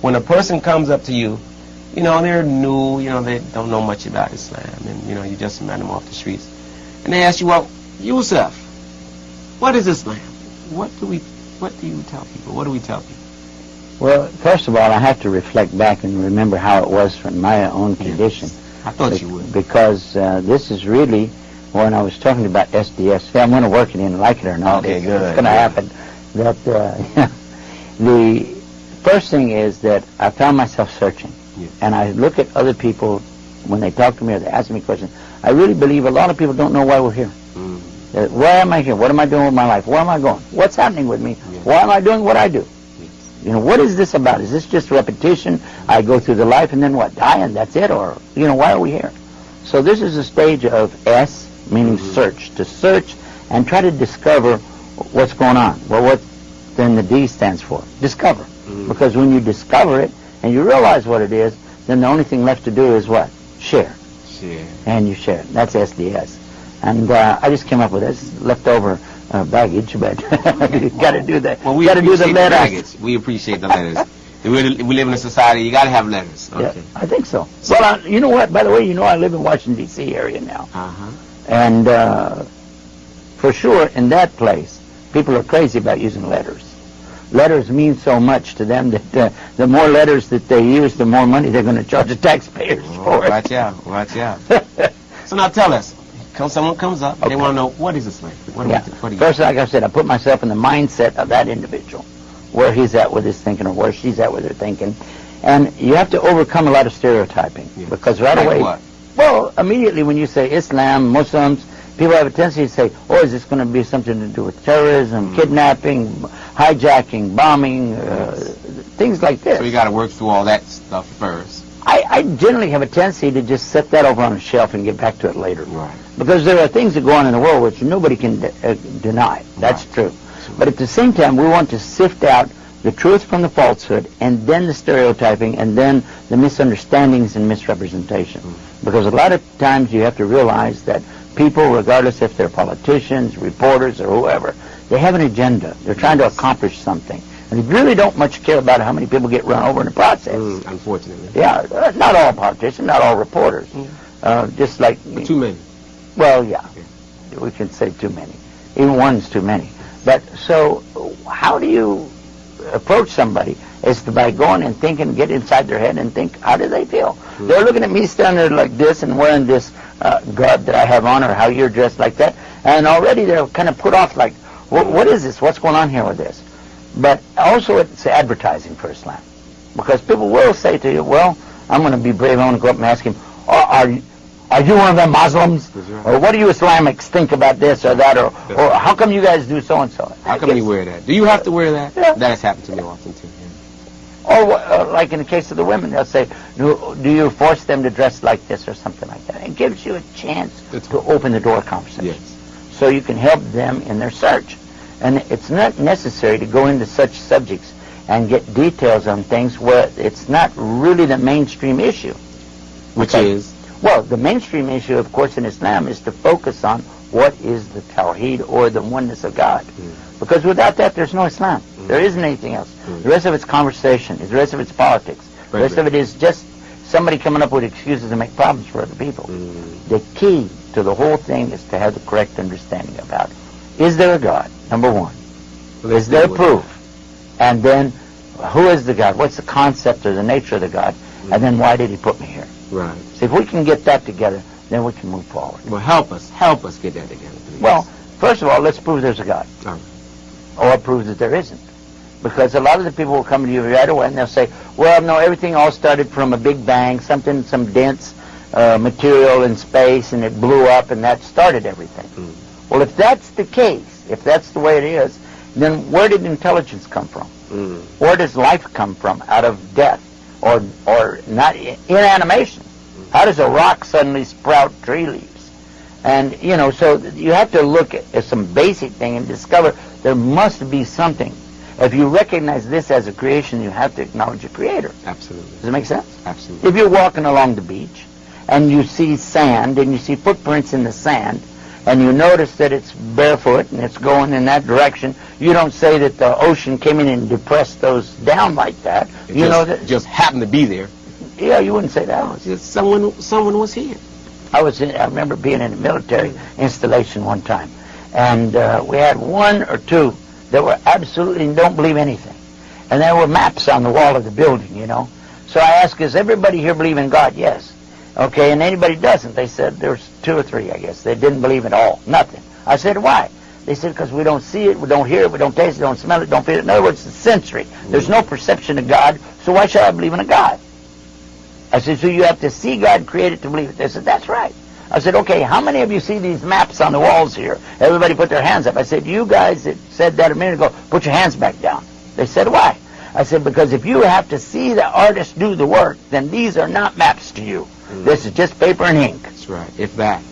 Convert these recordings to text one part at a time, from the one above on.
when a person comes up to you, you know, they're new, you know, they don't know much about Islam, and, you know, you just met them off the streets, and they ask you, well, Yusuf, what is Islam? What do you tell people? What do we tell people? Well, first of all, I have to reflect back and remember how it was from my own condition. Yes. I thought you would. Because this is really, when I was talking about SDS, I'm going to work it in, like it or not. Okay, good. It's going to happen. That the first thing is that I found myself searching. Yes. And I look at other people when they talk to me or they ask me questions. I really believe a lot of people don't know why we're here. Why am I here? What am I doing with my life? Where am I going? What's happening with me? Yes. Why am I doing what I do? You know, what is this about? Is this just repetition? I go through the life and then what? Die and that's it? Or, you know, why are we here? So this is a stage of S, meaning search. To search and try to discover what's going on. Well, what then the D stands for? Discover. Because when you discover it and you realize what it is, then the only thing left to do is what? Share. Share. And you share. That's SDS. And I just came up with this leftover baggage, but you got to do that. Well, we got to do the letters. We appreciate the letters. We live in a society. You got to have letters. Okay. Yeah, I think so. Well, you know what? By the way, you know I live in Washington D.C. area now, and for sure in that place, people are crazy about using letters. Letters mean so much to them that the more letters that they use, the more money they're going to charge the taxpayers for it. Watch out! Watch out! So now tell us. Someone comes up, they want to know, what is Islam? First, like I said, I put myself in the mindset of that individual, where he's at with his thinking or where she's at with her thinking. And you have to overcome a lot of stereotyping. Yes. Because right away, what? Well, immediately when you say Islam, Muslims, people have a tendency to say, oh, is this going to be something to do with terrorism, kidnapping, hijacking, bombing, things like this. So you got to work through all that stuff first. I generally have a tendency to just set that over on a shelf and get back to it later. Right. Because there are things that go on in the world which nobody can deny. That's true. But at the same time, we want to sift out the truth from the falsehood, and then the stereotyping, and then the misunderstandings and misrepresentation. Because a lot of times you have to realize that people, regardless if they're politicians, reporters, or whoever, they have an agenda. They're trying to accomplish something. And they really don't much care about how many people get run over in the process. Unfortunately. Yeah, not all politicians, not all reporters. Just like... But too many. Well, yeah. We can say too many. Even one's too many. But so how do you approach somebody? Is to by going and thinking, get inside their head and think, how do they feel? They're looking at me standing there like this and wearing this garb that I have on, or how you're dressed like that, and already they're kind of put off like, what is this? What's going on here with this? But also it's advertising for Islam. Because people will say to you, well, I'm going to be brave, I want to go up and ask him, are you one of them Muslims? Or what do you Islamics think about this or that? Or how come you guys do so-and-so? How come you wear that? Do you have to wear that? Yeah. That has happened to me often, too. Or like in the case of the women, they'll say, do you force them to dress like this or something like that? It gives you a chance to open the door conversation. Yes. So you can help them in their search. And it's not necessary to go into such subjects and get details on things where it's not really the mainstream issue. Which is? Well, the mainstream issue, of course, in Islam is to focus on what is the Tawheed, or the oneness of God. Because without that, there's no Islam. There isn't anything else. The rest of it's conversation. The rest of it's politics. The rest of it is just somebody coming up with excuses to make problems for other people. The key to the whole thing is to have the correct understanding about it. Is there a God? Number one. Is there proof? And then, who is the God? What's the concept or the nature of the God? And then, why did he put me here? Right. See, if we can get that together, then we can move forward. Well, help us get that together, please. Well, first of all, let's prove there's a God. Or prove that there isn't. Because a lot of the people will come to you right away and they'll say, well, no, everything all started from a big bang, some dense material in space, and it blew up, and that started everything. Well, if that's the case, if that's the way it is, then where did intelligence come from? Where does life come from out of death? Or not inanimation? How does a rock suddenly sprout tree leaves? And, you know, so you have to look at some basic thing and discover there must be something. If you recognize this as a creation, you have to acknowledge a creator. Absolutely. Does it make sense? Absolutely. If you're walking along the beach and you see sand and you see footprints in the sand, and you notice that it's barefoot and it's going in that direction, you don't say that the ocean came in and depressed those down like that. You know that just happened to be there. Yeah, you wouldn't say that. No, it's just someone was here. I remember being in a military installation one time, and we had one or two that were absolutely don't believe anything, and there were maps on the wall of the building, you know. So I asked, "Does everybody here believe in God?" Yes. Okay, and anybody doesn't? They said there's 2 or 3, I guess. They didn't believe at all, nothing. I said, "Why?" They said, "Because we don't see it, we don't hear it, we don't taste it, don't smell it, don't feel it." In other words, it's sensory. There's no perception of God, so why should I believe in a God? I said, "So you have to see God created to believe it." They said, "That's right." I said, "Okay, how many of you see these maps on the walls here?" Everybody put their hands up. I said, "You guys that said that a minute ago, put your hands back down." They said, "Why?" I said, "Because if you have to see the artist do the work, then these are not maps to you. This is just paper and ink." That's right, if that.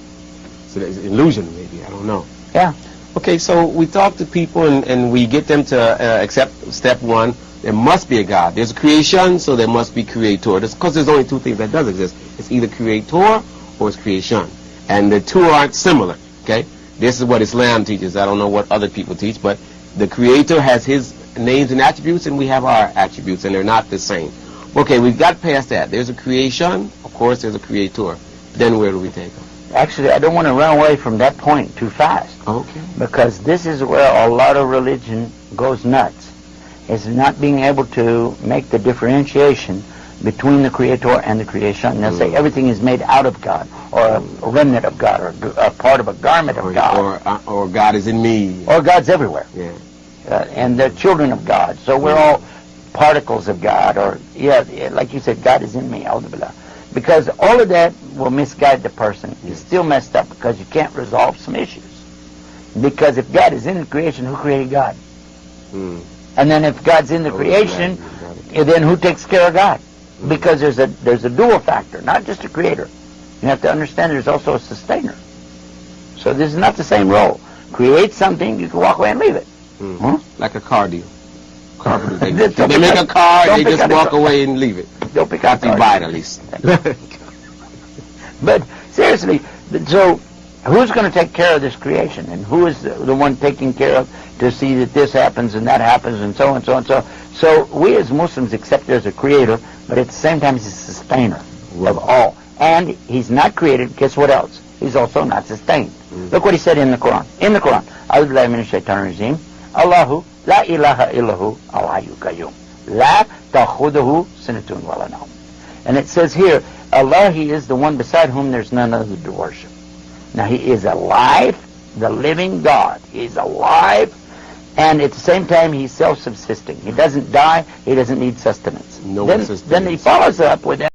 So there's an illusion, maybe, I don't know. Yeah. Okay, so we talk to people and we get them to accept step 1. There must be a God. There's a creation, so there must be creator. Because there's only 2 things that does exist. It's either creator or it's creation. And the 2 aren't similar, okay? This is what Islam teaches. I don't know what other people teach, but the creator has his names and attributes, and we have our attributes, and they're not the same. Okay, we've got past that. There's a creation. Of course, there's a creator. Then where do we take them? Actually, I don't want to run away from that point too fast. Okay. Because this is where a lot of religion goes nuts. Is not being able to make the differentiation between the creator and the creation. They'll say everything is made out of God, or a remnant of God, or a part of a garment of God. Or God is in me. Or God's everywhere. Yeah. And they're children of God. So we're all particles of God. Or, like you said, God is in me. Because all of that will misguide the person. It's still messed up because you can't resolve some issues. Because if God is in the creation, who created God? And then if God's in the creation, then who takes care of God? Because there's a dual factor, not just a creator. You have to understand there's also a sustainer. So this is not the same role. Create something, you can walk away and leave it. Like a car deal. They make a car, they just walk away and leave it. Don't pick out you buy it at least. But seriously, so who's going to take care of this creation? And who is the one taking care of to see that this happens and that happens and so and so and so? So we as Muslims accept there's a creator, but at the same time he's a sustainer of all. And he's not created, guess what else? He's also not sustained. Look what he said in the Quran. In the Quran, A'udhu billahi minash shaitanir rajim, Allahu la ilaha illahu al-hayyul qayyum, la ta'khudhuhu sinatun wa la nawm. And it says here, Allah, He is the one beside whom there's none other to worship. Now He is alive, the living God. He's alive, and at the same time He's self-subsisting. He doesn't die, He doesn't need sustenance. Then He follows up with